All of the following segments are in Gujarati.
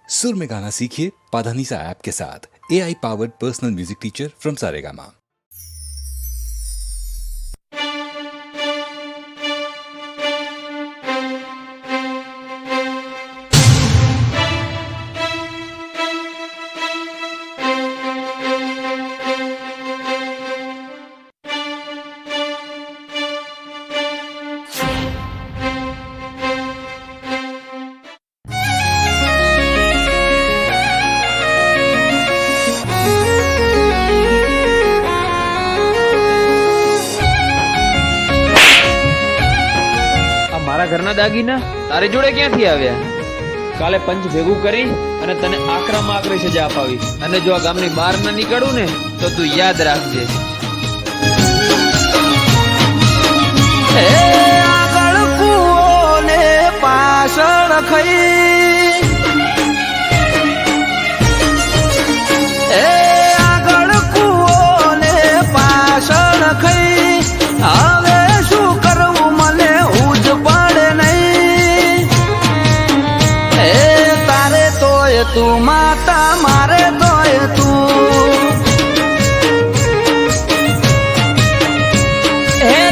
सुर में गाना सीखिए पाधानीसा ऐप के साथ। AI powered personal music teacher from Saregama. મારા ઘરના દાગીના તારી જોડે ક્યાંથી આવ્યા? કાલે પંચ ભેગું કરી અને તને આકરામાં આકરી સજા અપાવી, અને જો આ ગામની બહાર ન નીકળું ને તો તું યાદ રાખજે. આગળ કૂવો ને પાછળ ખઈ, આગળ કૂવો ને પાછળ ખઈ, હવે શું કરવું મને ઉજ પડે નહીં. તારે તોય તું માતા, મારે તોય તું.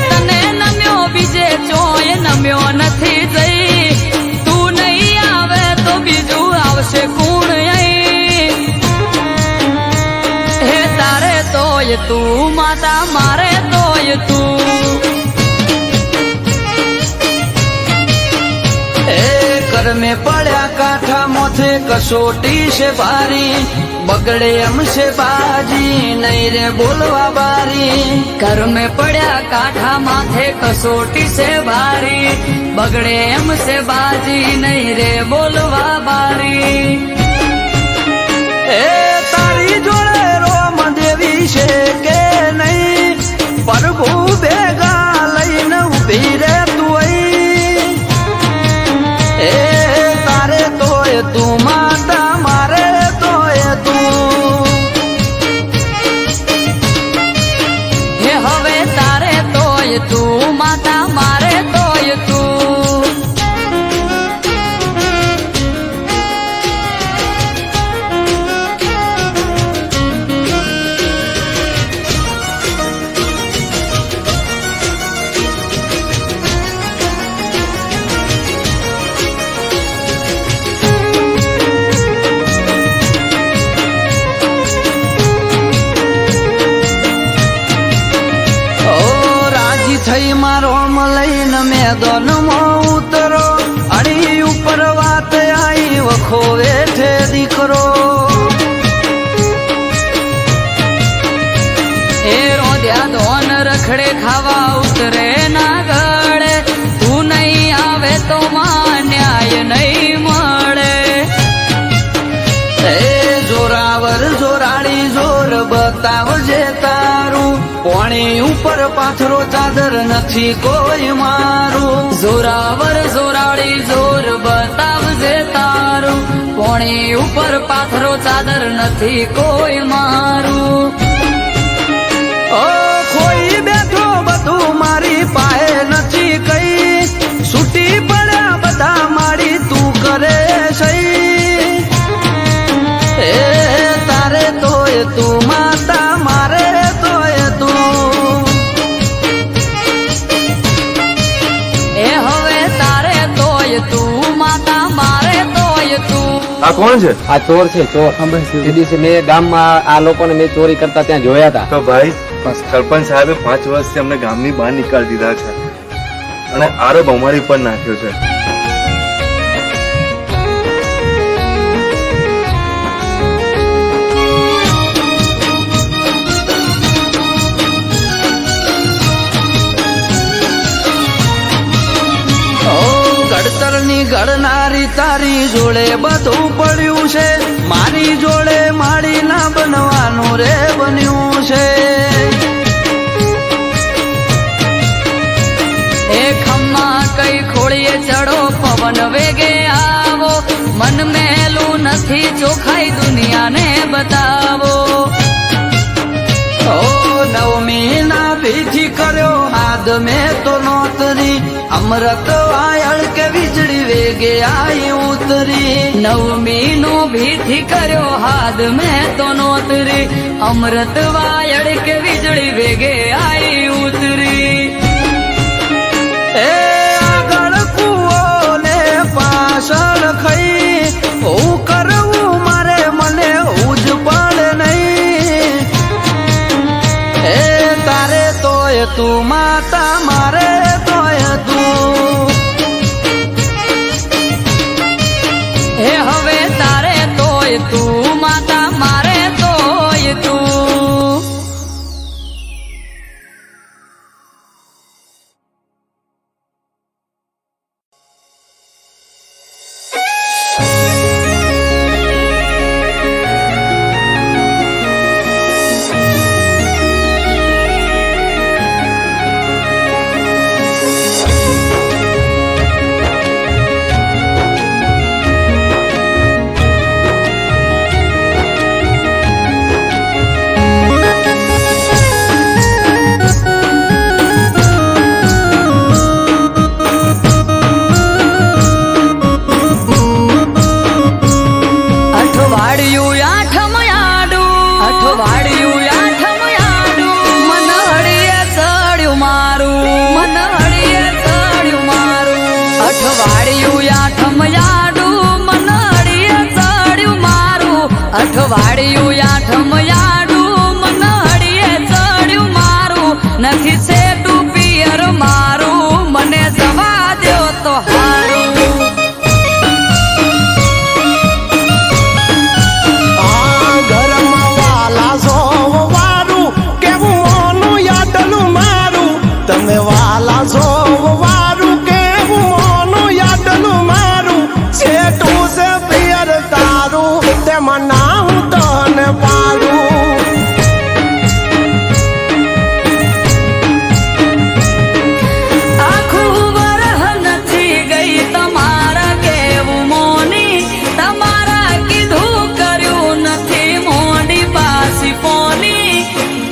તને નમ્યો બીજે ચોય નમ્યો નથી જઈ, તું નહીં આવે તો બીજું આવશે કોણ અહીં? હે તારે તોય તું માતા, મારે તોય તું. ઘર में પડ્યા કાંઠા મોથે કસોટી છે ભારી, બગડે એમ છે બાજી નહીં રે બોલવા બારી. ઘર મેં પડ્યા કાંઠા માથે કસોટી છે ભારી, બગડે એમ છે બાજી નહીં રે બોલવા બારી. તારી જોડે રોમ દેવી છે કે નહીં, પ્રભુ ભેગા લઈને ઉભી રે તું અહીં. તારે તોય તું માતા, મારે તોય તું. હે હવે તારે તોય તું માતા, મારે તોય તું. થઈ મારો લઈને મેદાનમાં ઉતરો, અડી ઉપર વાત આઈ વખો વેઠે દીકરો. એ રોધ્યા ધોન રખડે ખાવા ઉતરે ના ગળે, તું નહીં આવે તો માં ન્યાય નહીં મળે. જોરાવર જોરાડી જોર બતાવજે તારું, પોણી ઉપર પાથરો ચાદર નથી કોઈ મારું. જોરાવર જોરાડી જોર બતાવજે તારું, પોણી ઉપર પાથરો ચાદર નથી કોઈ મારું. ઓ કોઈ બેઠો બધું મારી પાસે નથી કઈ, છૂટી પડ્યા બધા મારી તું કરે સહી. તારે તોય તું માતા, મારે તોય તું. એ હવે તારે તોય તું માતા, મારે તોય તું. આ કોણ છે? આ ચોર છે, ચોર. એ દિવસે મેં ગામમાં આ લોકોને મેં ચોરી કરતા ત્યાં જોયા હતા. તો ભાઈ સરપંચ સાહેબે 5 વર્ષથી અમને ગામની બહાર નીકાળી દીધા છે અને આરોપ અમારી પર નાખ્યો છે. ઘડતરની ઘડનારી તારી જોડે બધું પડ્યું છે, મારી જોડે માળી ના બનવાનું રે બન્યું છે. એ ખમ્મા કઈ ખોળીએ ચડો, પવન વેગે આવો, મન મેલું નથી ચોખાઈ દુનિયાને બતાવો. નવમી ના ભીથી કર્યો હાથ મેં તો નોતરી, અમૃત વાયળ કે વીજળી વેગે આઈ ઉતરી. નવમી નું ભીથી કર્યો હાથ મેં તો નોતરી અમૃત વાયડ કે વીજળી વેગે આઈ ઉતરી એ આગળ કુવો ને પાછળ ખઈ હું કરવું મારે મને ઉજ પડે નહીં એ તારે તોય તું માતા મારે તોય તું હે હવે તારે તોય તું માતા મારે તોય તું અઠવાડિયું આઠમ યાડું મન હળીએ ચડ્યું મારું નથી સેટું પિયર મારું મને જવા દો તો હારું ઘરમાં વાલા સોવારું કેવું મોનું યાદલું મારું તમે વાલા સોવારું કેવું મોનું યાદલું મારું સેટું છે પિયર તારું તેમાં ના હું તને પાડું આખું વરહ નથી ગઈ તમારા કેવું મોની તમારા કીધું કર્યું નથી મોડી પાસી પોની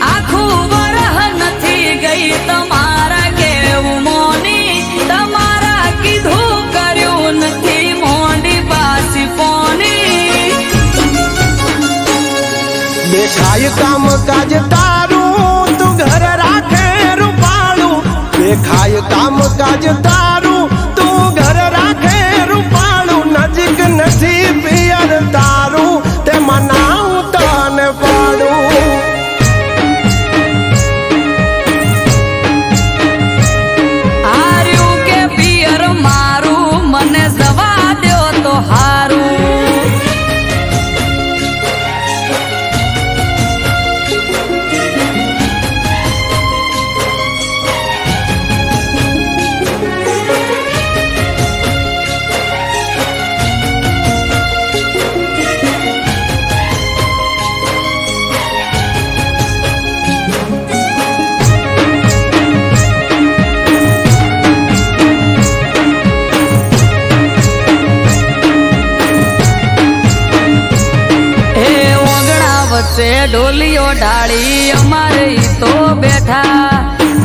આખું વરહ નથી ગઈ તમારા કેવું મોની તમારા કીધું કર્યું નથી મોડી પાસી પોની દેખાય કામ કાજ તારું તું ઘર રાખે રૂપાળું દેખાય કામ કાજ તારું તું ઘર રાખે રૂપાળું નજીક નથી પિયર તારું તેમાં ના હું તને પાડું હાર્યું કે પિયર મારું મને જવા દો તો હારું વચ્ચે ડોલીઓ ઢાળી અમારે ઈ તો બેઠા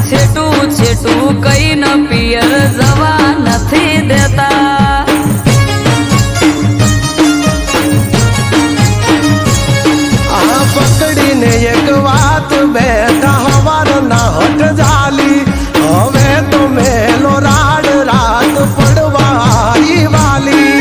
છેટું છેટું કઈ ન પિયર જવા નથી દેતા આ પકડીને એક વાત બેઠા હવાર ના હટ જાલી હવે તો મેલો રાડ રાત પડવા વાલી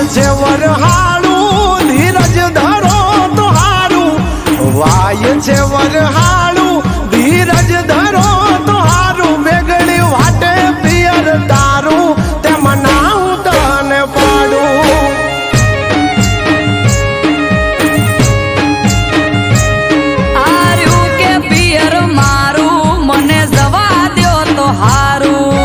છે વરહાળું ધીરજ ધરો તો હારું વાય છે વરહાળું ધીરજ ધરો તો હારું બેગડી વાટે પિયર તારું તેમાં ના હું તને પાડું હાર્યું કે પિયર મારું મને જવા દો તો હારું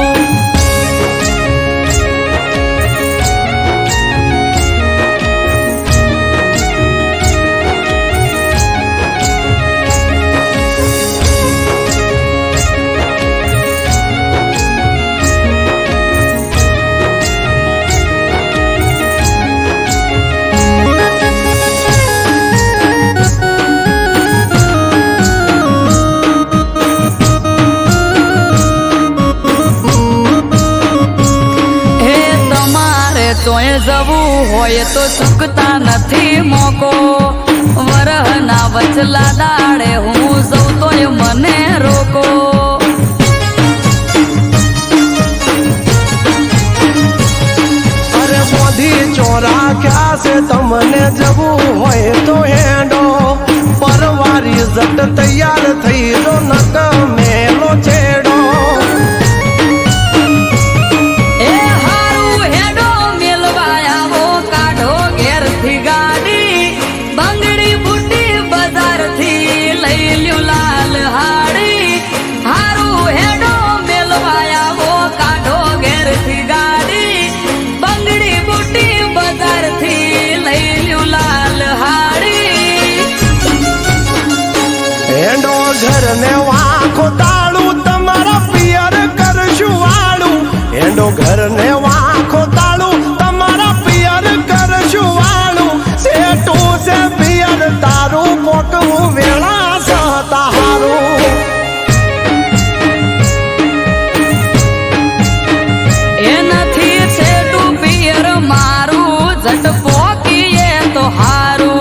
જવું હોય તો ચૂકતા નથી મોકો વરહના વચલા દાડે હું જઉં તોય મને રોકો અરે મોદી ચોરા ક્યાં છે તમને જવું હોય તો હેડો પરવારી જટ તૈયાર થઈ જો નક મેલો છેડો એ હારું હેડો મેલવા આવો કાઢો ઘેરથી ગાડી બંગડી બુટી બજારથી લઈ લ્યું લાલ હાડી હારું હેડો મેલવા આવો કાઢો ઘેરથી ગાડી બંગડી બુટી બજારથી લઈ લ્યું લાલ હાડી હેડો ઘર ને વાંખો તાળું તમારા પિયર કરશું વાળું હેડો ઘર ને વાંખો તાળું તમારા પિયર કરશું વાળું સેટું છે પિયર તારું પોકવું વેળા સહતા હારું એનાથી છેટું પિયર મારું જટ પોકીએ તો હારું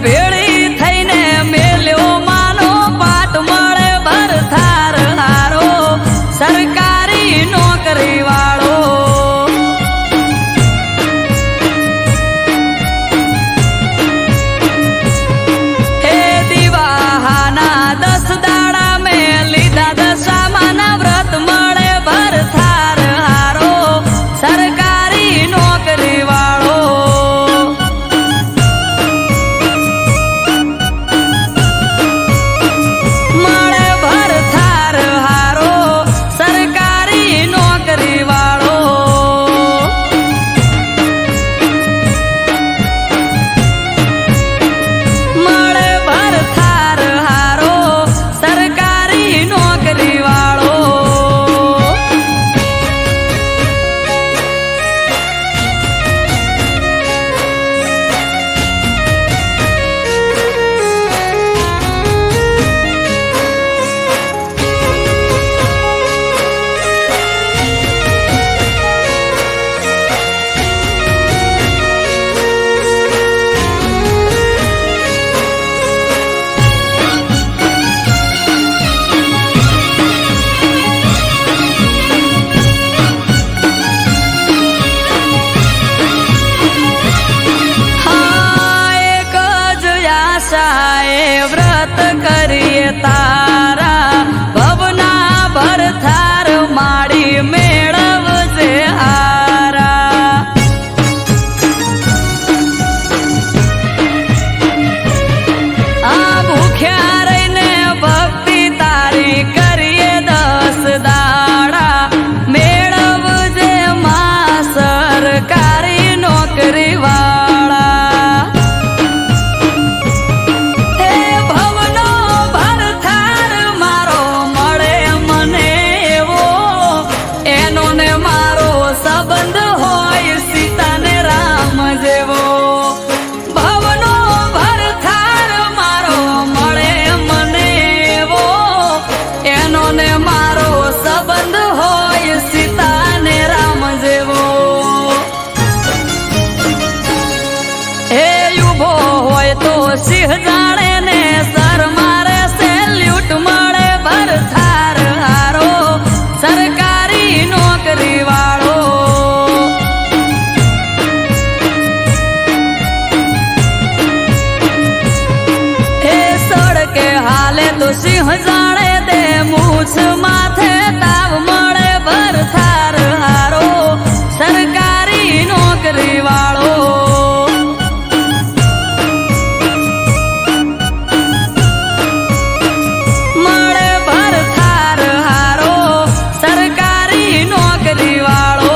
ભેળી થઈને મેલ્યો માનો પાટ મળે ભરથાર હારો સરકારી નોકરી વાળો હે દિવાહાના 10 દાડા મેં લીધા દશામાના વ્રત મળે ભરથાર હારો સરકારી નોકરી વાળો વ્રત કરીએ તારા ભવના ભરથાર માડી મેળવજે હારા ભૂખ્યા રહીને ભક્તિ તારી કરીએ 10 દાડા મેળવજે માં સરકારી નોકરી વાળા હે ભવનો ભરથાર મારો મળે મને એવો એનો ને મારો સંબંધ હોય સીતા ને રામ જેવો ભવનો ભરથાર મારો મળે મને એવો એનો ને મારો સંબંધ હોય સીતા ને રામ જેવો હે ઉભો હોય તો સિંહ જાણે ને સર મારે સેલ્યુટ મળે ભરથાર હારો સરકારી નોકરી વાળો હે સડકે હાલે તો સિંહ જાણે દે મૂછ માથે તાવ મળે ભરથાર હારો સરકારી નોકરી વાળો મળે ભરથાર હારો સરકારી નોકરી વાળો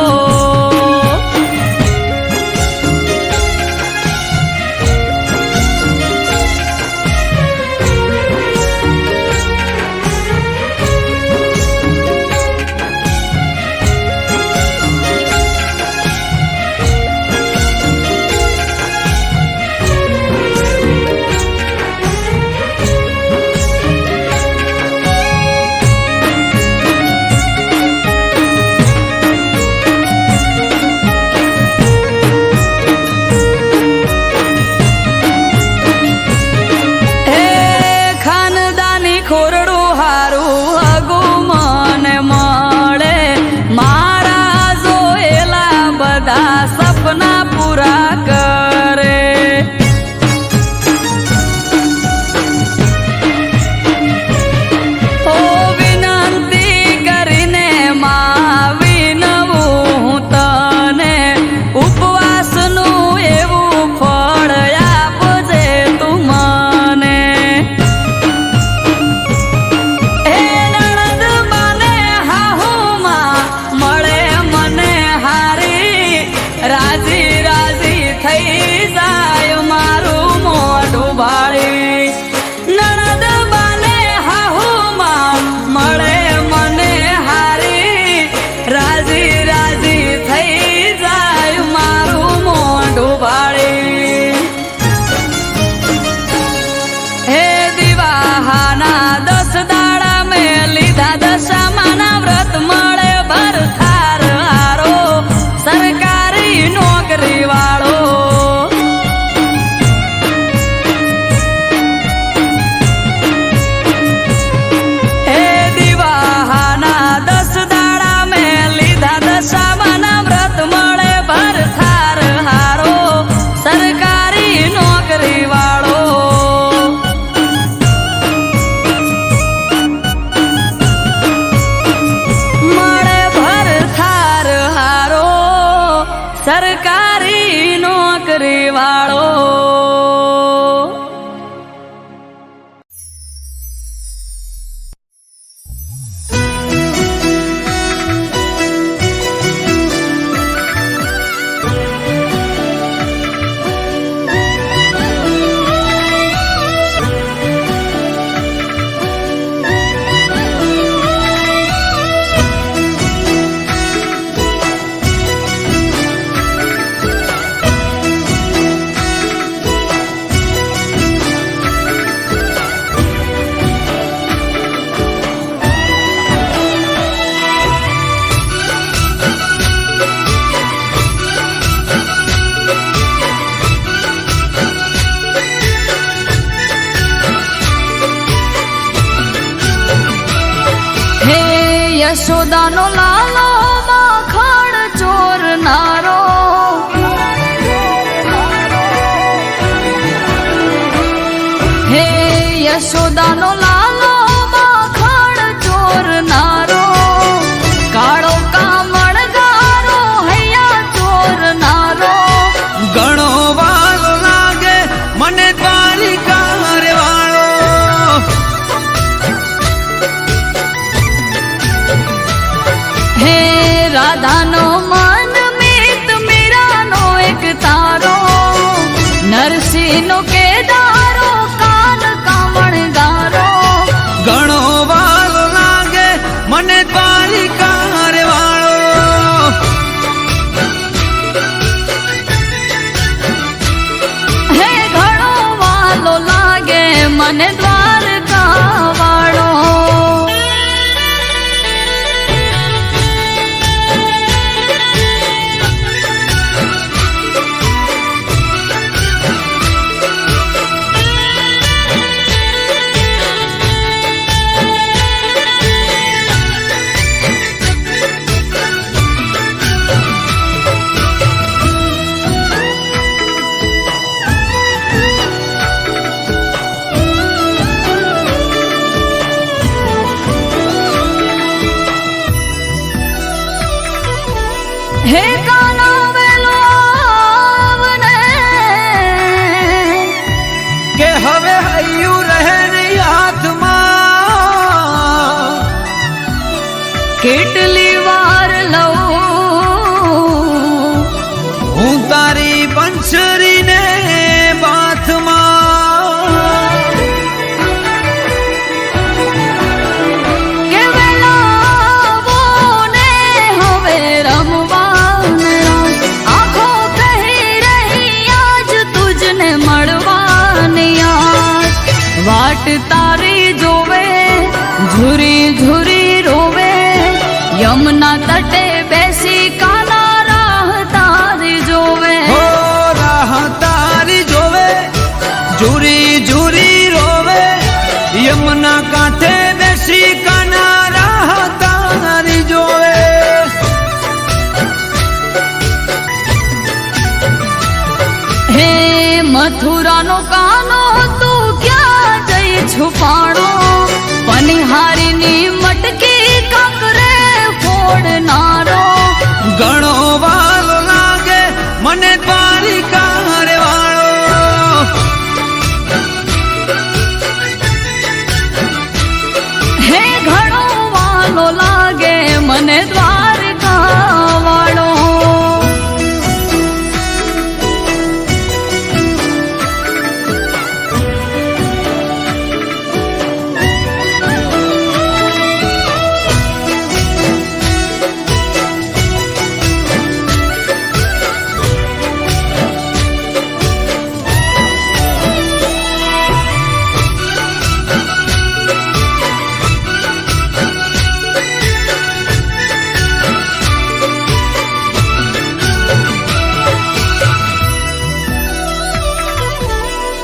હે ખાનદાની ખોરડું હારું હગુ મને મળે મારા જોયેલા બધા સપના પૂરા કરે ઓ વિનંતી કરીને માં વિનવું હું તને ઉપવાસનું એવું ફળ આપજે તું મને હે નણંદ બાને હાહુમાં મળે મને હારી રાજી રાજી થઈ જાય મારું મોઢું ભાળી નણંદ બાને હાહુમાં મળે મને હારી રાજી રાજી થઈ જાય મારું મોઢું ભાળી હે દિવાહાના 10 દાડા મેં લીધા દશામાના વ્રત મળે ભરથાર હારો સરકારી નોકરી વાળો હે દિવાહાના 10 દાડા મેં લીધા દશામાના વ્રત મળે ભરથાર હારો સરકારી નોકરી વાળો મળે ભરથાર હારો સરકારી નોકરી વાળો યશોદાનો લાલો માખણ ચોરનારો હે યશોદાનો લાલો માખણ ચોરનારો કાળો કામણગારો હૈયા ચોરનારો ઘણો વાલો લાગે મને દ્વારિકા રે વાળો કાશીનો કેદારો કાન કામણગારો ઘણો વાલો લાગે મને દ્વારિકા રે વાળો. હે ઘણો વાલો લાગે મને દ્વારકા વાળો. હે કાના વેલો આવને કે હવે હૈયું રહે નહીં હાથમાં. કેટલી વાર લઉં હું તારી બંસરીને બાથમાં. કે વેલાવો ને હવે રમવાને આંખો કહી રહી આજ તુજને મળવાની આજ. વાટ તારી જોવે ઝુરી ઝુરી રોવે યમુના તટે બેસી કાના રાહ તારી જોવે. હો રાહ તારી જોવે ઝુરી ઝુરી રોવે યમુના કાંઠે બેસી કાના રાહ તારી જોવે. હે મથુરાનો કાનો તું ક્યાં જઈ છુપાણો પનિહારીની મટકી કાંકરે ફોડનારો. ઘણો વાલો લાગે મને દ્વારિકા રે વાળો. હે ઘણો વાલો લાગે મને દ્વારકા વાળો.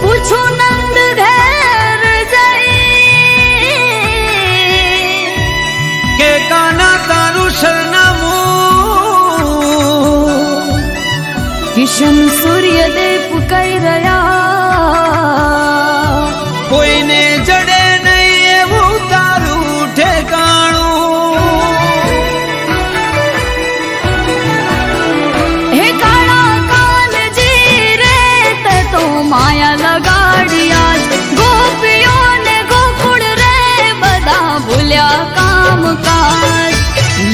પૂછું નંદ ઘેર જઈ કે કાના તારું સરનામું. કિશન સૂર્યદેવ કઈ રહ્યા કોઈને જડે નહીં એવું તારું ઠેકાણું. હે કાળા કાનજી રે તે તો માયા લગાડ્યા ગોપીઓને ગોકુળ રે બધા ભૂલ્યા કામકાજ.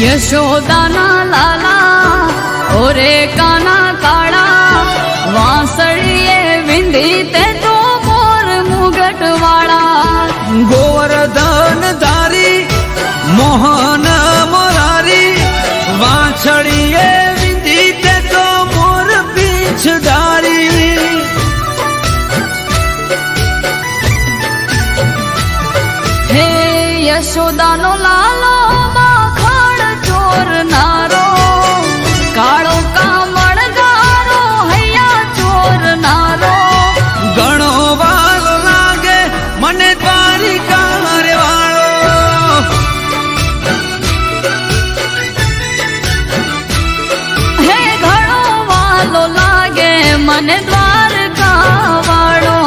યશોદાના લાલા ઓરે કાના કાળા વાંસળીએ વિંધી તે તો મોર મુગટ વાળા. ગોવર્ધન ધારી મોહન મોરારી વાછડીએ વિંધી તે તો મોર પીછ ધારી. હે યશોદાનો લાલો માખણ ચોરનારો કાળો કામણગારો હૈયા ચોરનારો. ઘણો વાલો લાગે મને દ્વારિકા રે વાળો. હે ઘણો વાલો લાગે મને દ્વારકા વાળો.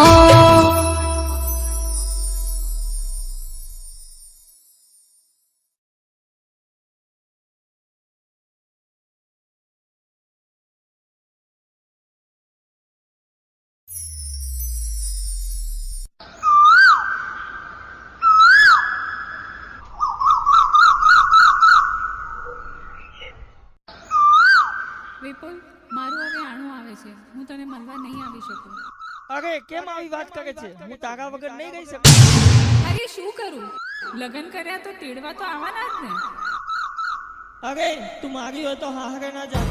અરે કેમ આવી વાત કરે છે? હું તારા વગર નહીં રહી શકું. અરે શું કરું, લગ્ન કર્યા તો તેડવા તો આવવાના જ ને. અરે તું મારી હોય તો હારે ના જા.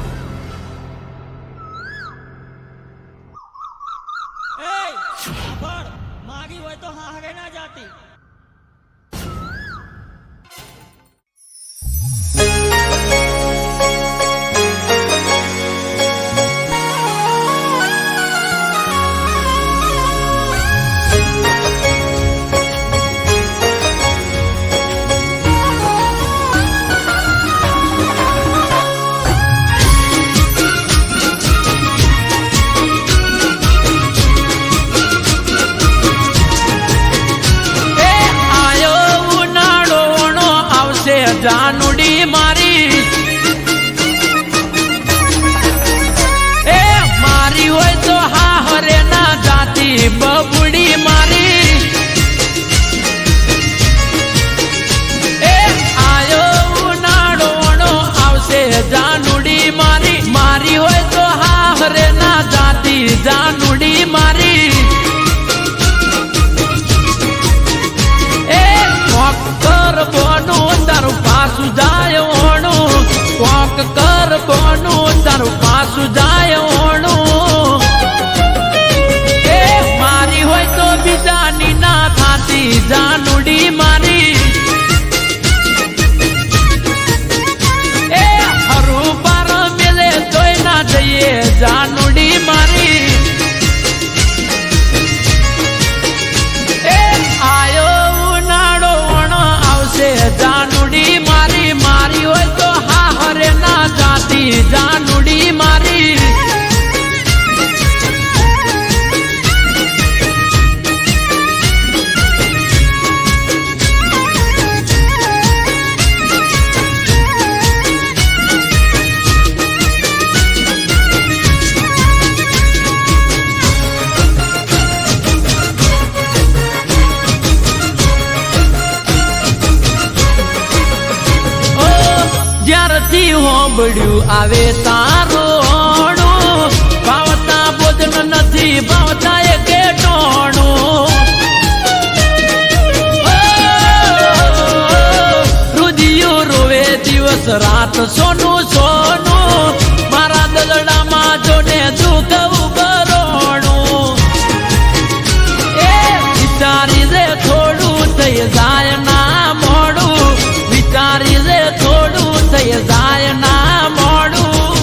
મારી હોય તો હારે ના જાતી. જાનુડી મારી એ મારી હોય તો હા હરે ના જાતી બબુડી મારી એ આયો ઉનાળોનો આવશે જાનુડી મારી મારી હોય તો હા હરે ના જાતી જાનુડી મારી એ કર બોનું તારું પાસું જાય ઓણું કોક કર બોનું તારું પાસું જાય ઓણું એ મારી હોય તો બીજાની ના થાતી જાનુડી મારી એ હરું બાર મેલે તોય ના જઈએ જાનુડી મારી એ આયો ઉનાળો આવશે જાનુડી મારી મારી હોય તો હા હરે ના જાતી જાનુડી મારી જ્યારથી હોંભળ્યું આવે તારોણું ભાવતા ભોજન નથી ભાવતા એ કેટોણું રુધિયું રોવે દિવસ રાત સોનું સોનું મારા દલડામાં જોને દુઃખ બરોણું એ વિચારી રે થોડું થઈ જાય ના મોડું વિચારી રે થોડું થઈ જાય ના મોડું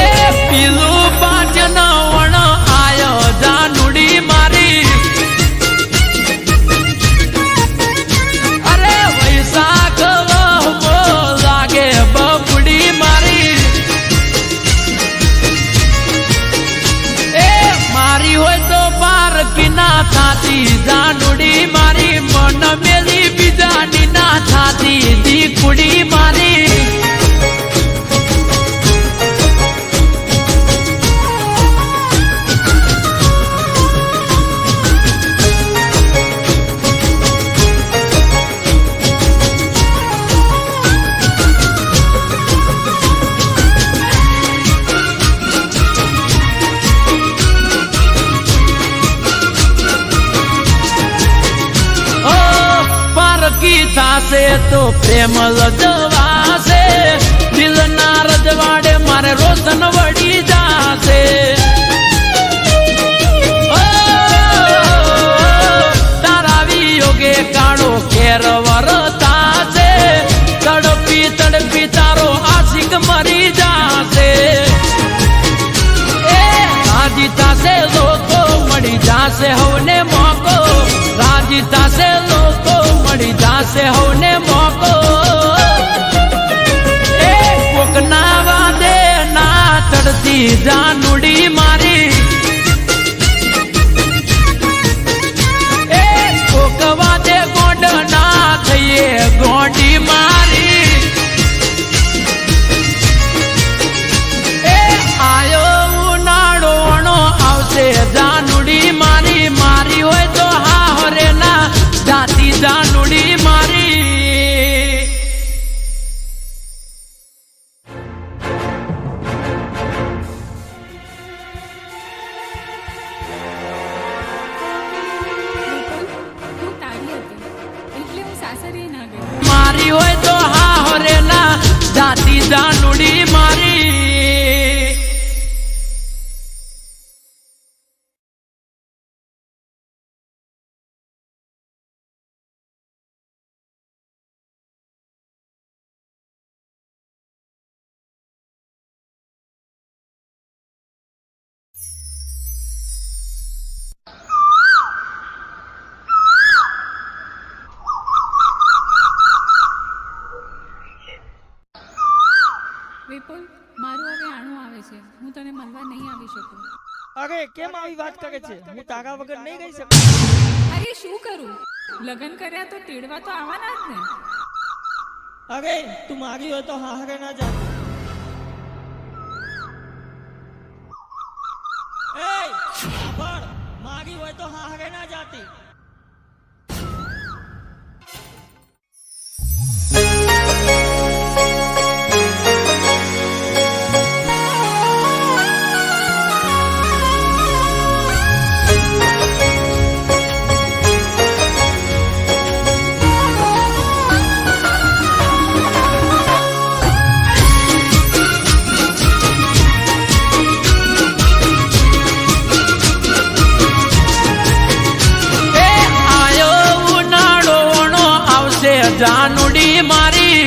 એ પીલું પાચન વણ આયો જાનુડી મારી અરે વૈશાખ વહમો લાગે બબુડી મારી એ મારી હોય તો પાર કિના થાતી જાનુડી મારી મન મેલી બીજાની ના થાતી દીકુડી મારી થાશે તો પ્રેમ લજવાશે દિલના રજવાડે મારે રોશન વળી જાશે તારા વિયોગે કાળો ઘેર વરતાશે તડપી તડપી તારો આશિક મરી જાશે એ રાજી થાશે લોકો મળી જાશે હવને મોકો રાજી થાશે લોકો મળી જાશે હવને મોકો એ કોક ના વાદે ના ચડતી જાનુડી મારી એ કોક વાદે ગોંડ ના થઈએ ગોંડી મારી એ આયો ઉનાળોનો આવશે જાનુડી મારી મારી હોય તો હા હરે ના જાતી જાનુડી મારી હું તને મળવા નહીં આવી શકું. અરે કેમ આવી વાત કરે છે? હું તારા વગર નહીં રહી શકું. અરે શું કરું? લગ્ન કર્યા તો તેડવા તો આવવાના જ ને. અરે તું મારી હોય તો હારે ના જા. એ સાંભળ, મારી હોય તો હારે ના જાતી. જાનુડી મારી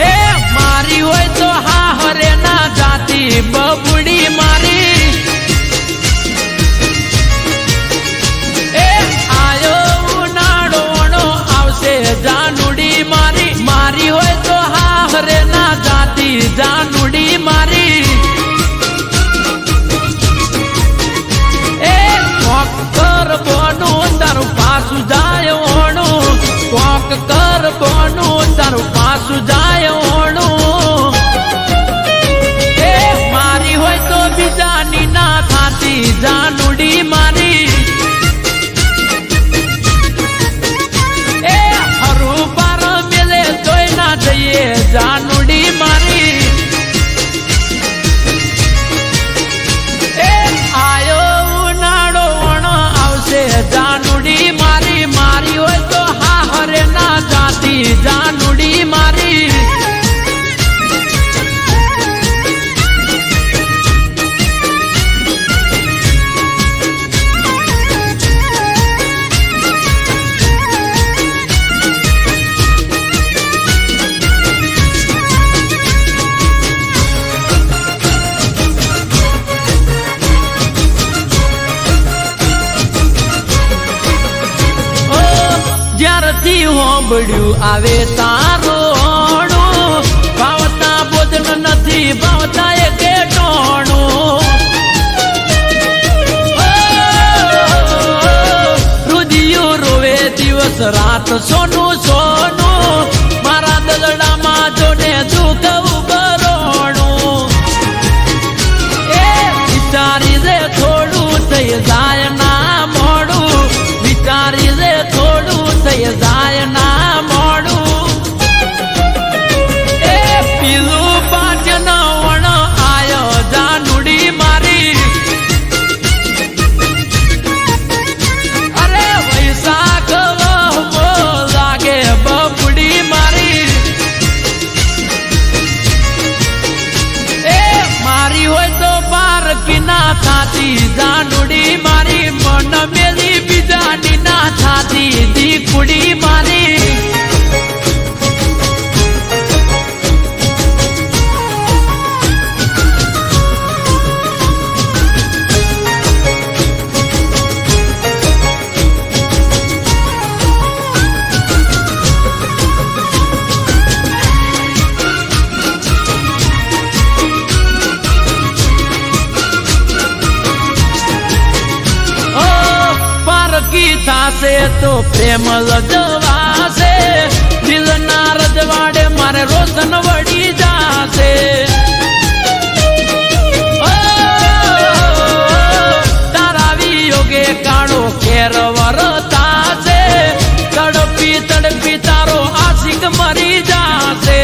એ મારી હોય તો હા હરે ના જાતી બબુડી મારી એ આયો ઉનાળો આવશે જાનુડી મારી મારી હોય તો હા હરે ના જાતી જાનુડી મારી એ કોકર બોનું તારું પાછું જાય ઓણું કોક કર બોનું તારું પાછું જાય ઓણું એ મારી હોય તો બીજાની ના થાતી જાનુડી મારી એ હરું પાર મેલે જોઈ ના જઈએ જાનુડી મારી એ આયો ઉનાળો આવશે જાનુડી મારી મારી હોય તો હા હરે ના જાતી જાનુડી મારી જ્યારથી હોંભળ્યું આવે તારોણું ભાવતા બોધન નથી ભાવતા એ કેટોણું રુદિયું રોવે દિવસ રાત સોનું સોનું મારા દલડામાં જોને દુઃખ ઉભરોણું એ વિચારી રે થોડું થઈ જાય ના મોડું વિચારી રે થોડું થઈ જાય ના મોડું એ પીલું પાચન વણ આયો જાનુડી મારી અરે વૈશાખ વહમો લાગે બપડી મારી એ મારી હોય તો પારકી ના થાતી જાનુડી મારી મન મેલી બીજાની ના થાતી દીકુડી મારી થાશે તો પ્રેમ લજવાશે દિલના રજવાડે મારે રોશન વળી જાશે તારા વિયોગે કાળો કેરવર થાશે તડપી તડપી તારો આશિક મરી જાશે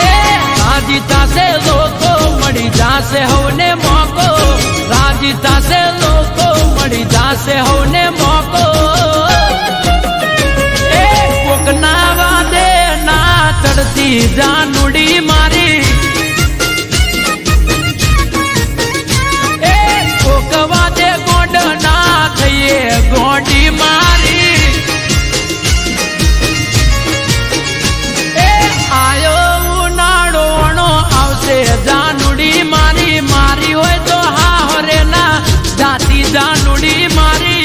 એ રાજી થાશે લોકો મળી જાશે હવને મોકો રાજી થાશે લોકો મળી જાશે હવને મોકો એ કોકના વાદે ના ચડતી જાનુડી મારી એ કોક વાદે ગોંડ ના થઈએ ગોંડી મારી એ આયો ઉનાળો આવશે જાનુડી મારી મારી હોય તો હા હરે ના જાતી જાનુડી મારી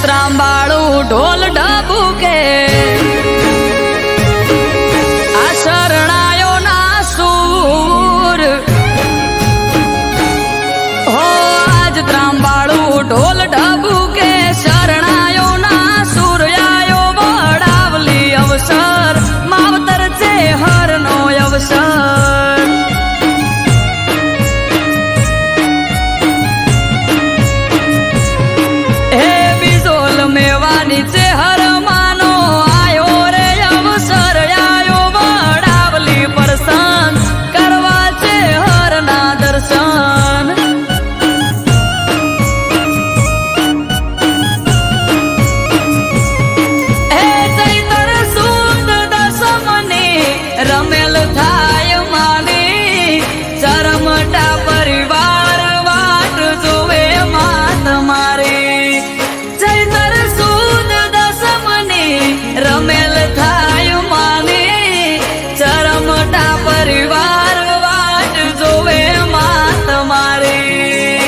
ત્રાંબાળું ઢોલ ઢબુકે આ શરણાયો ના સૂર હો આજ ત્રાંબાળું ઢોલ ઢબુકે શરણાયો ના સૂર આયો વડાવલી અવસર માવતર છે હરનો અવસર નીચે હર માનો આયો રે અવસર આયો વડાવલી પરસન કરવા છે હરના દર્શન હે ચૈતર સુદ દસમની રમેલ થાય માની ચરમટા પરિવાર વાટ જોવે માત મારી ચૈતર રમેલ થાય માને ચરમટા પરિવાર વાટ જોવે માત મારી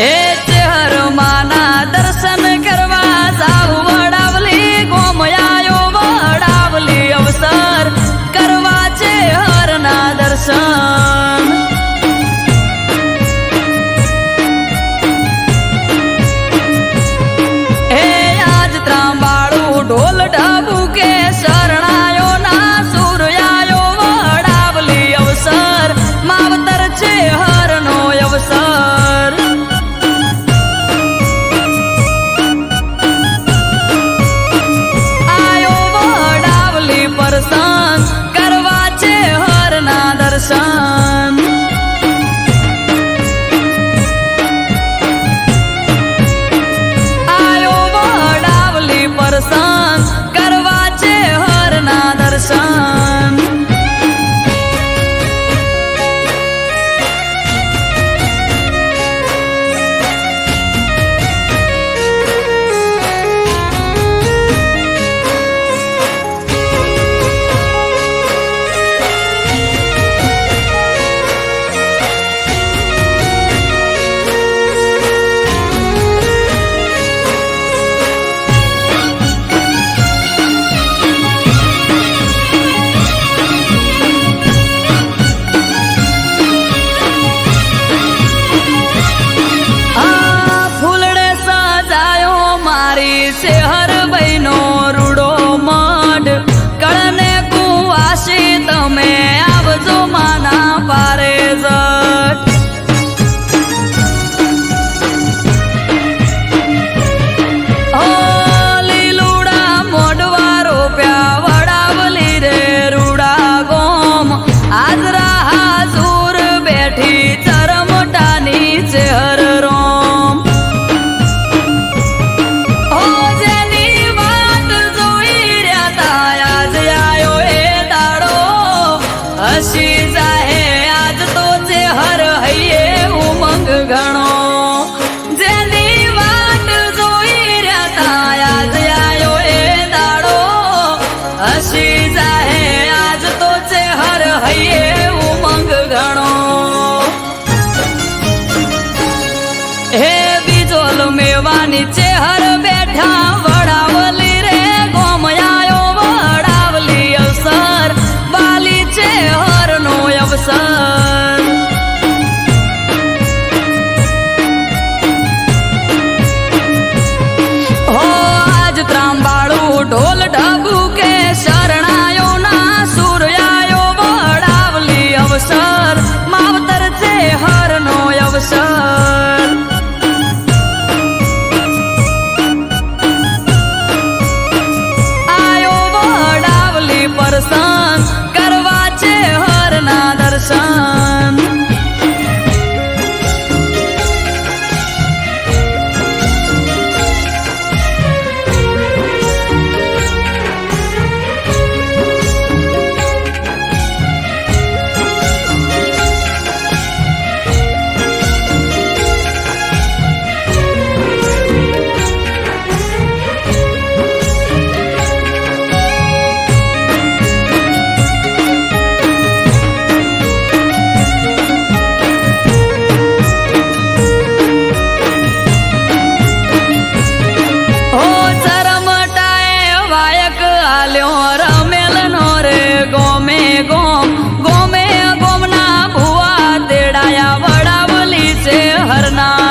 એ ચેહર માના દર્શન કરવા જાવ વડાવલી ગોમયાયો વડાવલી અવસર કરવા છે હરના દર્શન ઢોલ ઢબુકે શરણાયો ના સૂર્યાયો વડાવલી અવસર માવતર છે હરનો અવસર આયો વડાવલી પરસન કરવા છે હરના દર્શન પરસન કરવા છે હરના દર્શન શહેર બહેનો રૂડો મઢ કળને કુવાસી તમે આવજો માના પારે જટ ઓ લીલુડા મોઢવા રોપ્યા વડાવલી રે રૂડા ગોમ હાજરા હાજુર બેઠી ચરમટાની ચેહર રોમ હસી જાહે આજ તો ચેહર હૈયે ઉમંગ ઘણો જેની વાત જોઈ રહ્યા તા આજ આયો એ દાડો હસી જાહે આજ તો ચેહર હૈયે ઉમંગ ઘણો હે બીજોલ મેવાની ચેહર બેઠા વડાવલી રે ગોમયાયો વડાવલી અવસર બાલી છે હરનો અવસર હો આજ ત્રાંબાળું ઢોલ ઢબુકે શરણાયો ના સૂર્યાયો વડાવલી અવસર માવતર છે હરનો અવસર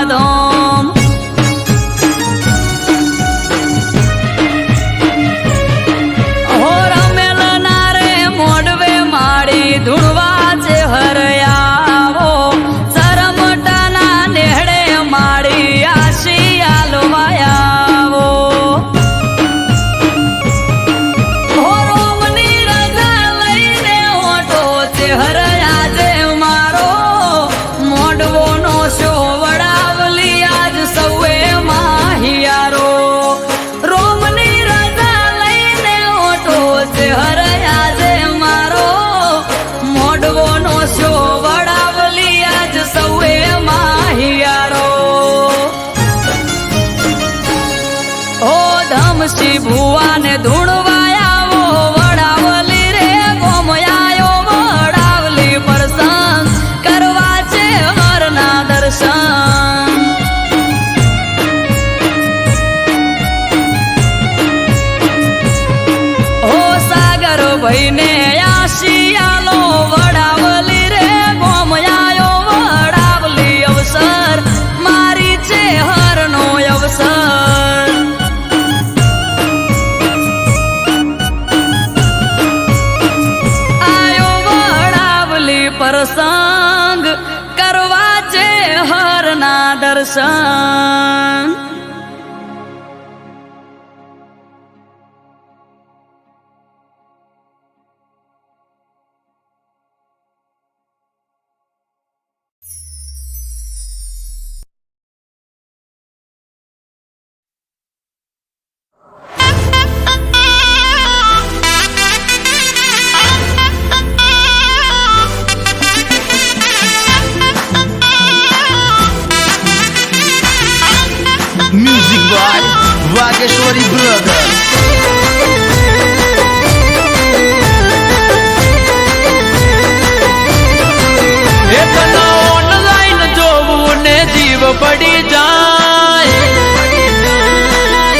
ધોમ હો રમેલ ના રે મોડવે માડી ધૂળવા છે હરયાવો સરમટાના નેહડે માડી આશિયા લોવાયાવો હો રોમની રજા લઈને ઓટો છે હરયા છે મારો મોડવો નો શો વડાવલી આજ સૌએ માહિયારો રોમની રજા લઈને ઓટો છે હરયા છે મારો મોડવો નો શો વડાવલી આજ સૌએ માહિયારો ઓ ધમસી ભુવાને ધૂણવાયાવો વડાવલી રે ગોમયાયો વડાવલી પ્રસંગ કરવા છે હરના દર્શન ઓ સાગર ભાઈને આશિયાલો વડાવલી રે ગોમયાયો વડાવલી અવસર મારી છે હરનો અવસર આયો વડાવલી પ્રસંગ કરવા છે હરના દર્શન music by Vageshwari brothers online જોવું ને જીવ પડી જાય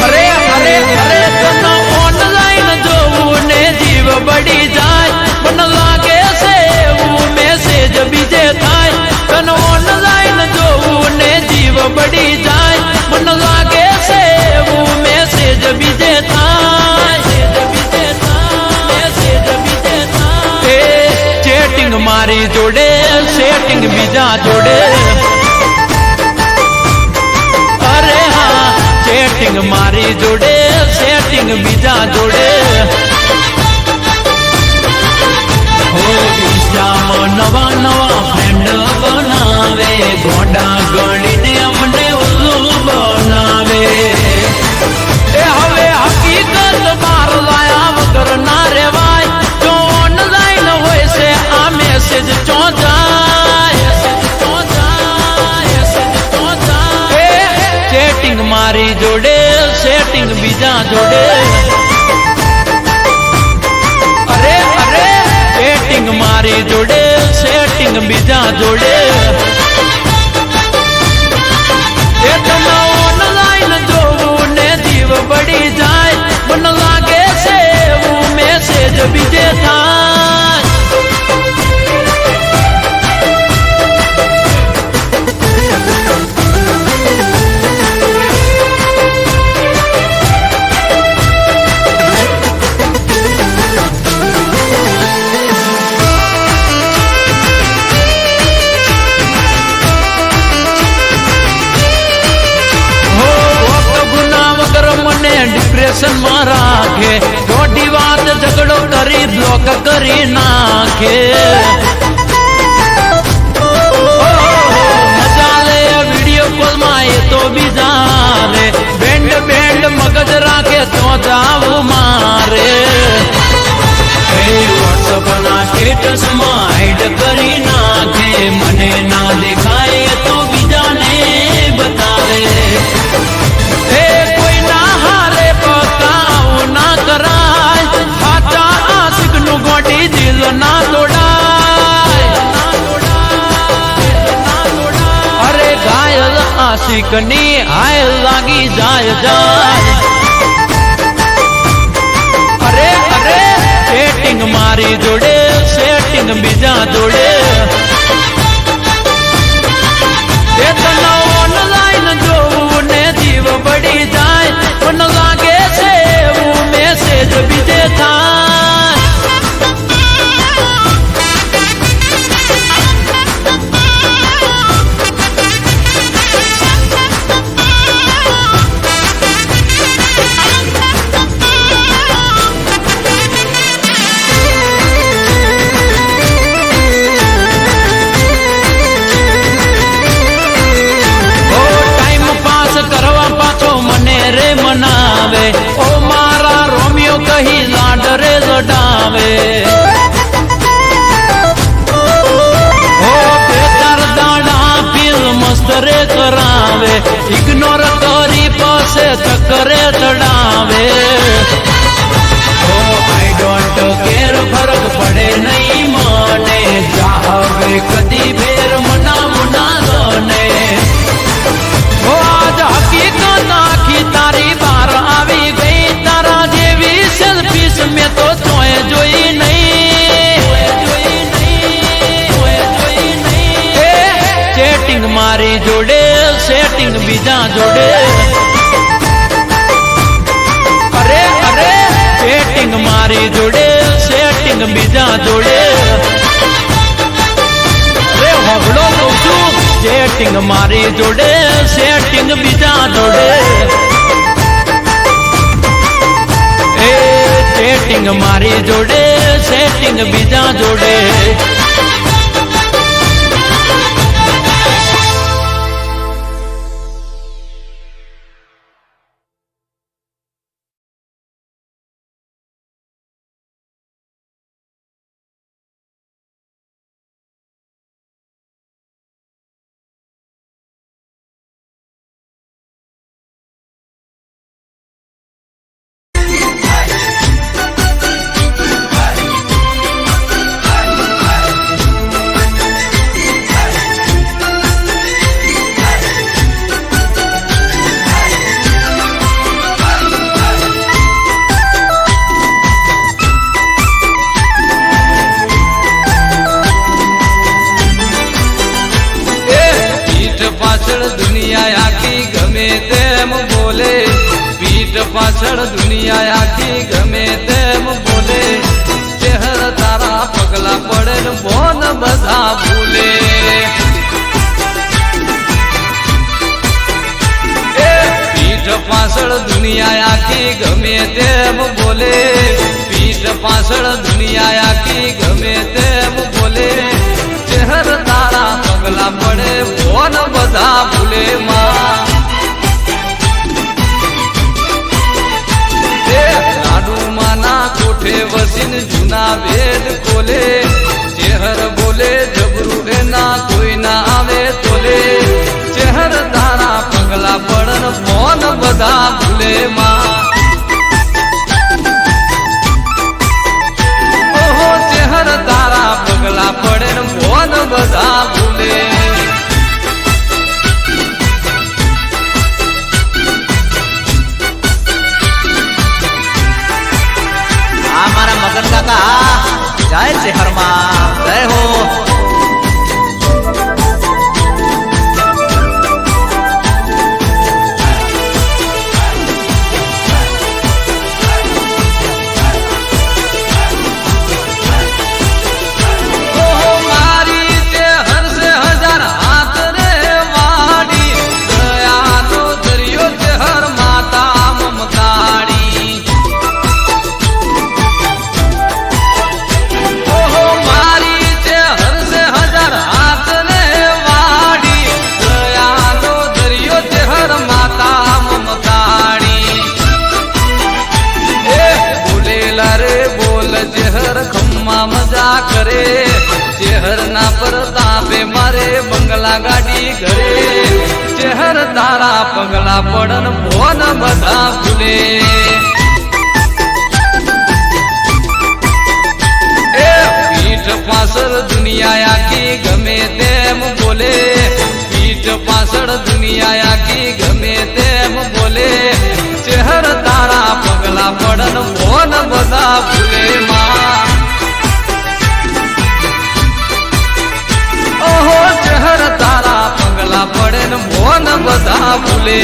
અરે અરે અરે તને ઓનલાઈન જોવું ને જીવ પડી જાય મને લાગે છે એવું મેસેજ બીજે થાય તને ઓનલાઈન જોવું ને જીવ પડી જાય મને લાગે છે એવું મેસેજ બીજે ચેટિંગ મારી જોડે સેટિંગ બીજા જોડે અરે હા ચેટિંગ મારી જોડે સેટિંગ બીજા જોડે હો ઇન્સ્ટામાં નવા નવા ફ્રેન્ડ બનાવે ગોડા ગણીને અમને ઉલ્લુ બનાવે એ હવે હકીકત બાર લાયા વગર ના રેવાય જો ઓનલાઈન હોય છે આ મેસેજ ચો જાય ચેટિંગ મારી જોડે સેટિંગ બીજા જોડે અરે અરે ચેટિંગ મારી જોડે સેટિંગ બીજા જોડે એ તમે ઓનલાઈન જોવું ને જીવ પડી જાય મને લાગે છે એવું મેસેજ બીજે થાય ડિપ્રેશન માં રાખે ખોટી વાત ઝઘડો કરી બ્લોક કરી નાખે મજા લે વિડીયો કોલ માં એ તો બીજા રે બેન્ડ બેન્ડ મગજ રાખે તો જાવું મારે વોટ્સઅપ ના સ્ટેટસ માં હાઈડ કરી નાખે મને ના દેખાય તો બીજાને બતાવે ના તોડાય અરે ઘાયલ આશિકની હાય લાગી જાય જાય અરે અરે સેટિંગ મારી જોડે સેટિંગ બીજા જોડે એ તને ઓનલાઈન બીજે થાય મનાવે ઓ મારા રોમિયો કહી લાડરે જડાવે ઓ બેતાર દાડા પીલ મસ્ત રે કરાવે ઇગ્નોર કરી પાસે ચક્કરે ચડાવે ઓ આઈ ડોન્ટ કેર ફરક પડે નહીં મને જાવે કદી ફેર મના મુના ને ઓ આજ હકીકત આખી તારી બાર આવી ગઈ તારા જેવી સેલ્ફીસ મેં તો તોય જોઈ નહીં ચેટિંગ મારી જોડે સેટિંગ બીજા જોડે અરે અરે ચેટિંગ મારી જોડે સેટિંગ બીજા જોડે અરે હગડો કહું છું ચેટિંગ મારી જોડે સેટિંગ બીજા જોડે એ ચેટિંગ મારી જોડે સેટિંગ બીજા જોડે પાછળ દુનિયા આખી ગમે તેમ બોલે ચહેર તારા પગલા પડે ને બોન બધા ભૂલે પીઠ પાછળ દુનિયા આખી ગમે તેમ બોલે પીઠ પાછળ દુનિયા આખી ગમે તેમ બોલે ચહેર તારા પગલા પડે બોન બધા ભૂલે માં લાડુમાના કોઠે વસીને જૂના વેદ ખોલે ચહેર બોલે જબરું એના કોઈ ના આવે તોલે ચહેર તારા પગલા પડન ફોન બધા ભૂલે માં ઓહો ચહેર તારા પગલા પડે ફોન બધા ભૂલે મારા મગન કાકા જય ચહેરમાં જય હો કરે ચહેર ના પરતાપે મારે બંગલા ગાડી ઘરે ચહેર તારા પગલા પડન ભોન બધા ભૂલે પીઠ પાછળ દુનિયા આખી ગમે તેમ બોલે પીઠ પાછળ દુનિયા આખી ગમે તેમ બોલે ચહેર તારા પગલા પડન ભોન બધા ભૂલે માં ઓહો ચહેર તારા પગલા પડે ને મોન બધા ભૂલે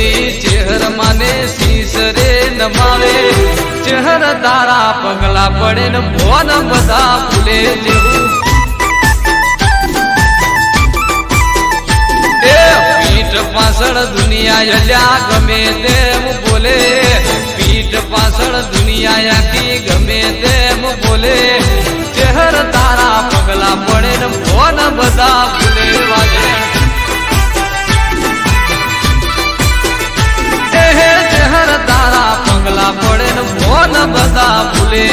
વળી ચેહર માને શીશ રે નમાવે ચેહર તારા પગલા પડે ને ભોન બધા ભૂલે જેવું એ પીઠ પાછળ દુનિયા અલ્યા ગમે તેમ બોલે પીઠ પાછળ દુનિયા આખી ગમે તેમ બોલે ચેહર તારા પગલા પડે ને ભોન બધા ભૂલે વાજે ચેહર તારા પગલા પડે ને ભોન બધા ભૂલે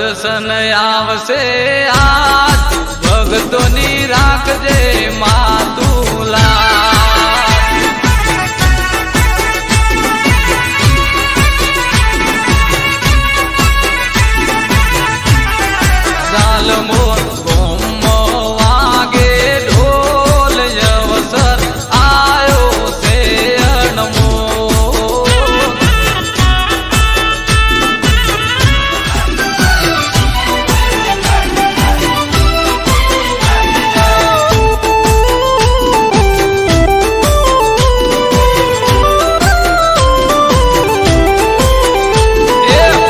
દર્શન આવશે આજ ભક્તોની રાખજે માતુલા મોર ગોમો વાગે ઢોલ અવસર આયો છે અણમો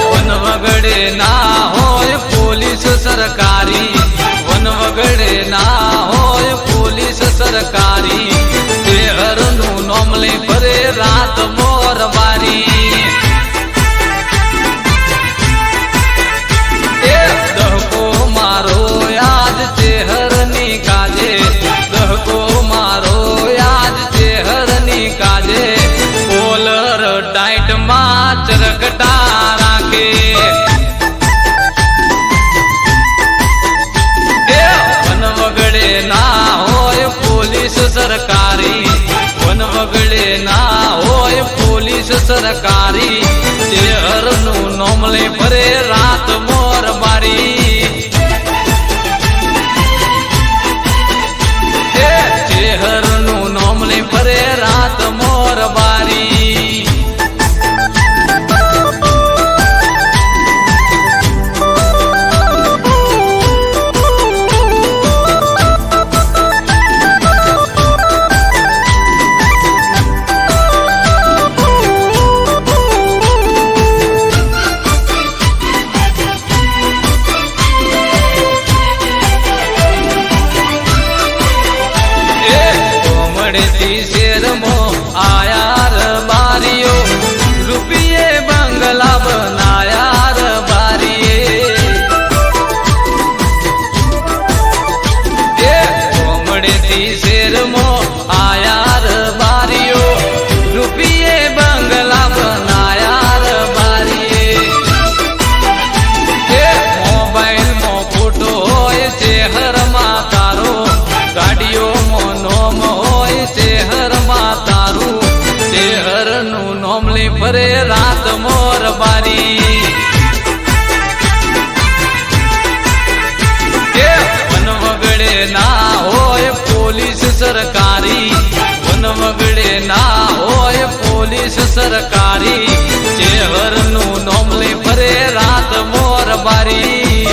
વનવગડે ના હોય પોલીસ સરકારી વનવગડે ના હોય પોલીસ સરકારી શહેરનું નોમ લઈ ફરે રાત મોર બારી દહકો મારો યાદ ચેહરની કાજે દહકો મારો યાદ ચેહરની કાજે કોલર ટાઈટમાં ચરકટા રાખે વનવગડે ના હોય પોલીસ સરકારી વનવગડે ના હોય પોલીસ સરકારી શહેરનું નોમ લઈ ફરે રાત મોર બારી શહેરનું નોમ લઈ ફરે રાત મોર બારી શેરમો આયાર બારીઓ રૂપિયે બંગલા બનાયાર બારીએ કોમડેથી શેરમો આયાર બારીઓ રૂપિયે બંગલા બનાયાર બારીએ મોબાઈલમાં ફોટો હોય શહેરમાં તારો ગાડીઓમાં નોમ હોય શહેરમાં તારું શહેરનું નોમ લઈ ફરે રાત મોર બારી વનવગડે ના હોય પોલીસ સરકારી વનવગડે ના હોય પોલીસ સરકારી શહેરનું નોમ લઈ ફરે રાત મોર બારી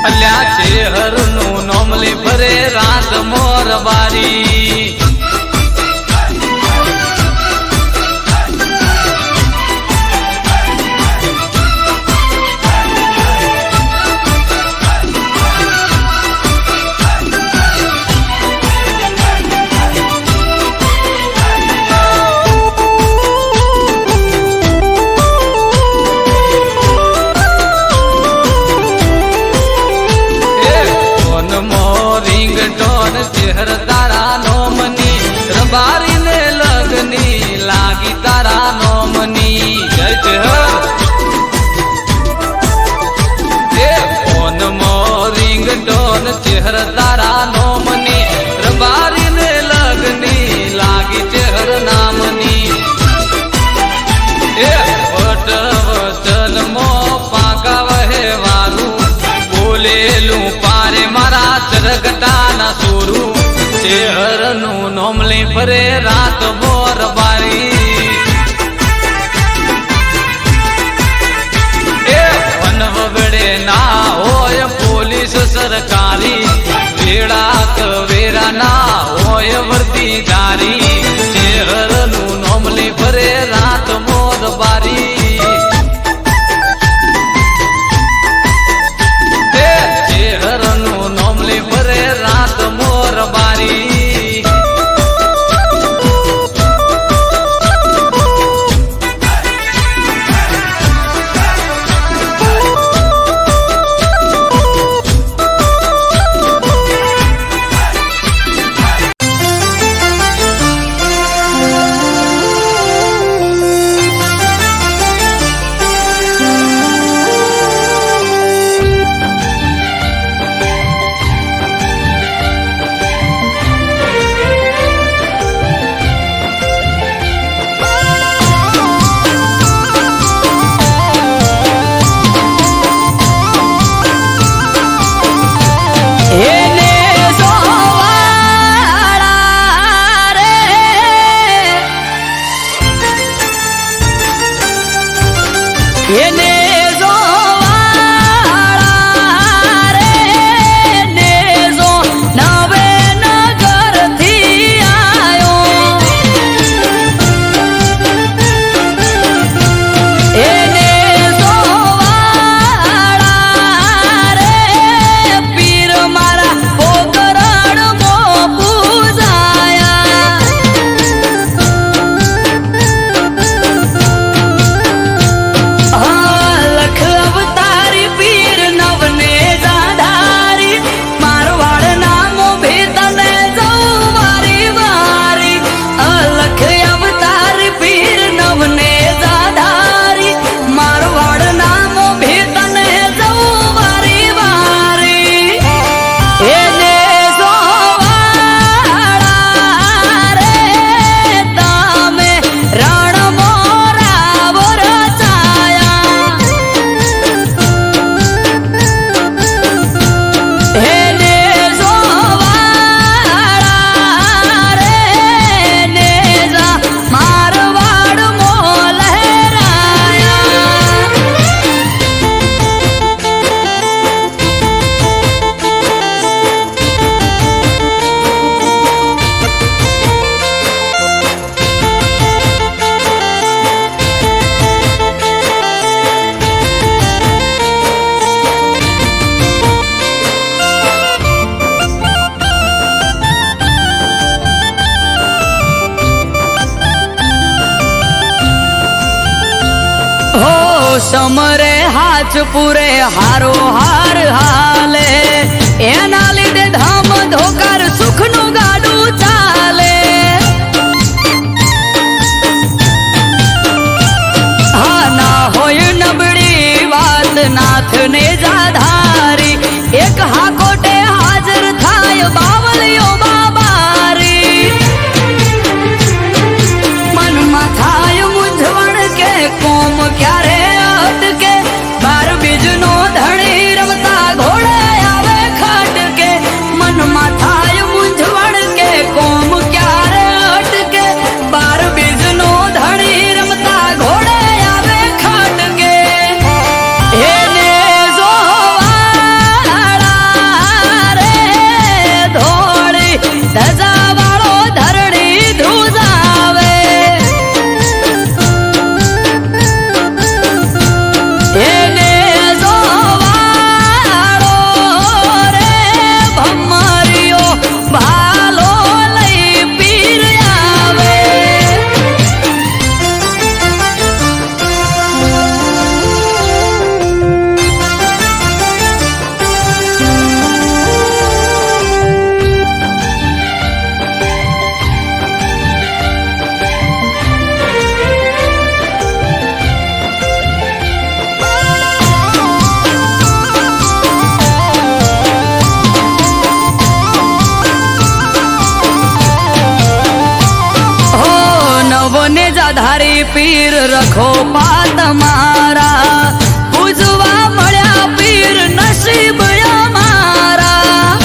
અલ્યા શહેરનું નોમ લઈ ફરે રાત મોર બારી રિંગટોન ચહેર તારા નોમની રબારીને લગની લાગી તારા નોમની જય ચહેર ફોન મો રિંગટોન ચહેર તારા નોમની રબારીને લગની લાગી ચહેર નામની વટ વચન મો પાકા વહેવાનું બોલેલું પારે મારા ચરગટાના સોરું શહેરનું નોમ લઈ ફરે રાત મોર બારી વનવગડે ના હોય પોલીસ સરકારી વેળા કવેરા ના હોય વર્દીદારી શહેરનું નોમ લઈ ફરે રાત મોર બારી શહેરનું નોમ લઈ ફરે રાત મોર બારી એને જોવાળા રે ને જો નવે નગરથી આયો એને જોવાળા રે પીર મારા પોકરણમાં પૂજાયા લખ અવતારી પીર નવને જાધારી મારવાડ નામો ભેતને જઉં વારી વારી લખ અવતારી પીર નવને જાધારી મારવાડ નામો ભેતને જઉં વારી વારી એને જોવાળા રે તમે રણ મોરાવ રચાયા એને જોવાળા રે ને જા મારવાડ મો લહેરાયા હો સમરે હાથ પૂરે હારો હાર હાલે એના લીધે ધામ ધોકાર સુખનું ગાડું ચાલે હા ના હોય નબળી વાત નાથને જાધારી એક હાકોટે હાજર થાય બાવળીઓ બાબારી મનમાં થાય મૂંઝવણ કે કોમ ક્યારે અટકે બાર બીજનો ધણી રમતા ઘોડે આવે ખટકે મનમાં થાય મૂંઝવણ કે કોમ ક્યારે અટકે બાર બીજનો ધણી રમતા ઘોડે આવે ખટકે એને જોવાળા રે ધોળી ધજાવાળો ધરણી ધ્રુજાવે એને જોવાળો રે ભમરિયો ભાલો લઈ પીર આવે હો નવને જાધારી પીર રખો પાત મારા પૂજવા મળ્યા પીર નસીબ અમારા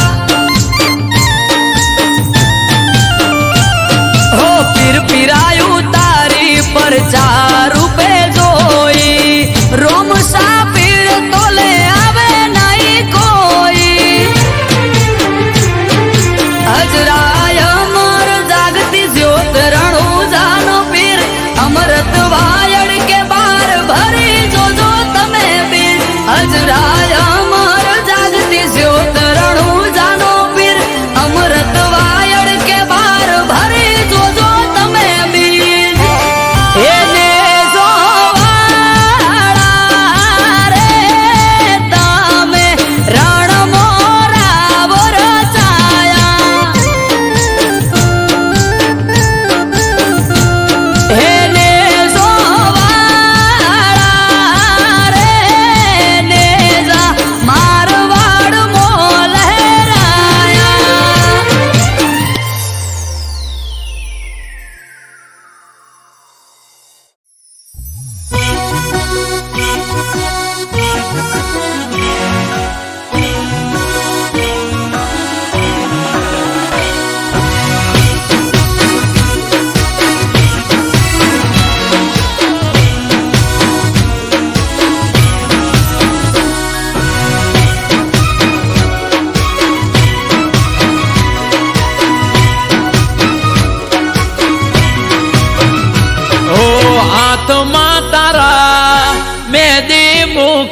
હો પીર પીરાયું તારી પર ચાર રૂપે જોઈ રોમ સા પીર તોલે આવે નહીં કોઈ હજરાય અમર જાગતી જ્યોત રણુજાનો પીર અમૃત વાયડ કે બાર ભરી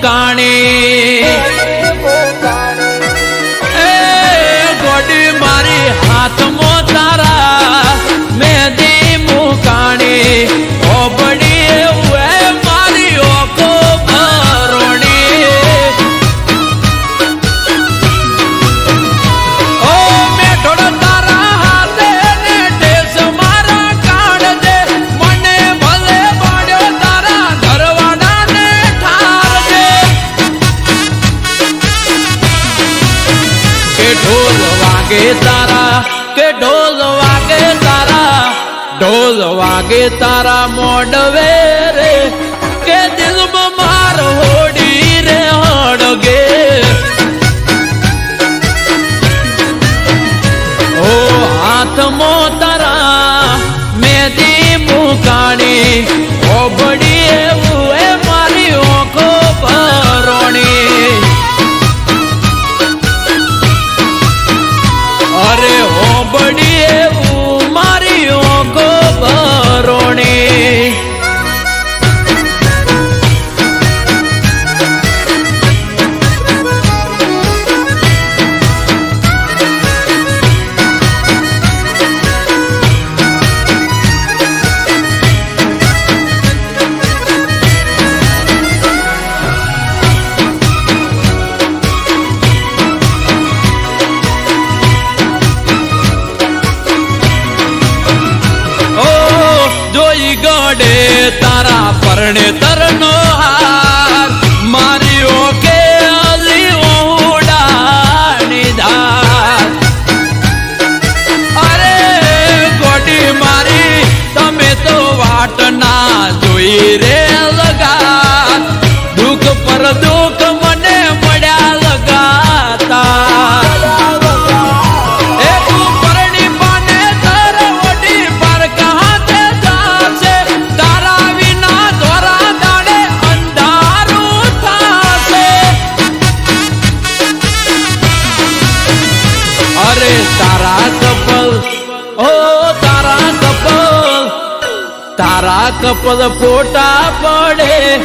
મુકાણી એ ગોડી મારી હાથમાં તારા મેદી મુકાણી ઓબડી એવું મારી ઓકો ભરોણી ઓ મેઠોડ તારા હાથે ને ટેસ મારા કાઢજે મને ભલે પાડ્યો તારા ઘરવાળાને ઠારજે કે ઢોલ વાગે તારા કે ઢોલ વાગે તારા ઢોલ વાગે તારા મોડવે રે કે દિલમાં માર હોડી રે હડગે ઓ હાથમાં તારા મેદી મુકાણી ઓબડી એવું એ મારી ઓખો ભરોણી અરે ઓબડી એવું મારી ઓખો ભરોણી જોઈ ગડે તારા પરણે તરનો હાર મારી ઓકે અલી ઓડાની ધાર અરે ગોડી મારી તમે તો વાટ ના જોઈ રે લગા દુઃખ પર દુઃખ મને મળ્યા લગાતા તારા કપલ ફોટા પડે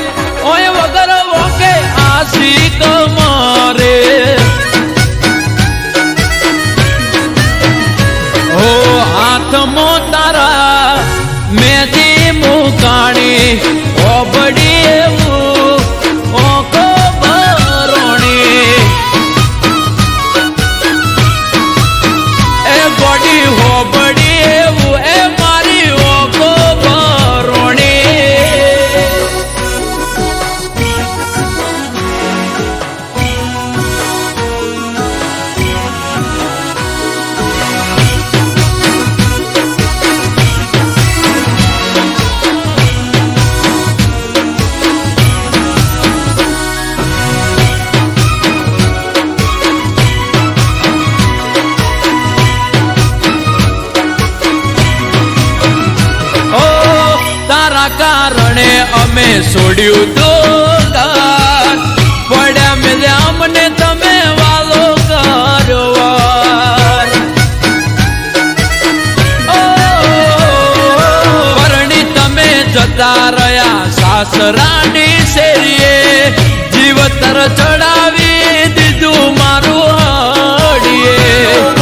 ઓય વગર વોકે આશિક મારે ઓ હાથમાં તારા મેદી મુકાણી ઓબડી એવું ઓખો ભરોણી એ ગોડી હોબડી એવું એ મારી ઓખો કારણે અમે છોડ્યું તો પડ્યા મેલ્યા અમને તમે વાલો કરવાર પરણી તમે જતા રહ્યા સાસરાની શેરીએ જીવતર ચડાવી દીધું મારું હડીએ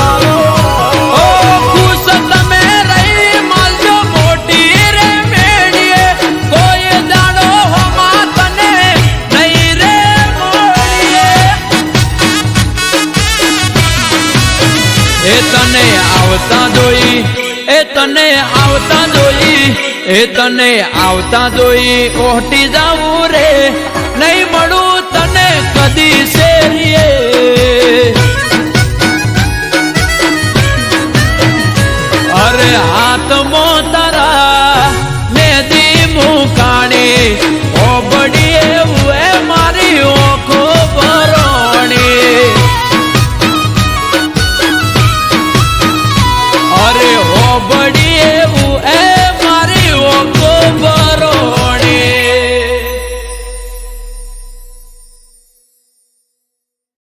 તને આવતા જોઈ એ તને આવતા જોઈ એ તને આવતા જોઈ ઓહટી જાવું રે નહીં મળું તને કદી શેરીએ અરે હાથમાં તારા મેદી મુકાણી ઓબડી એવું એ મારી ઓખો ભરોણી અરે ઓબડી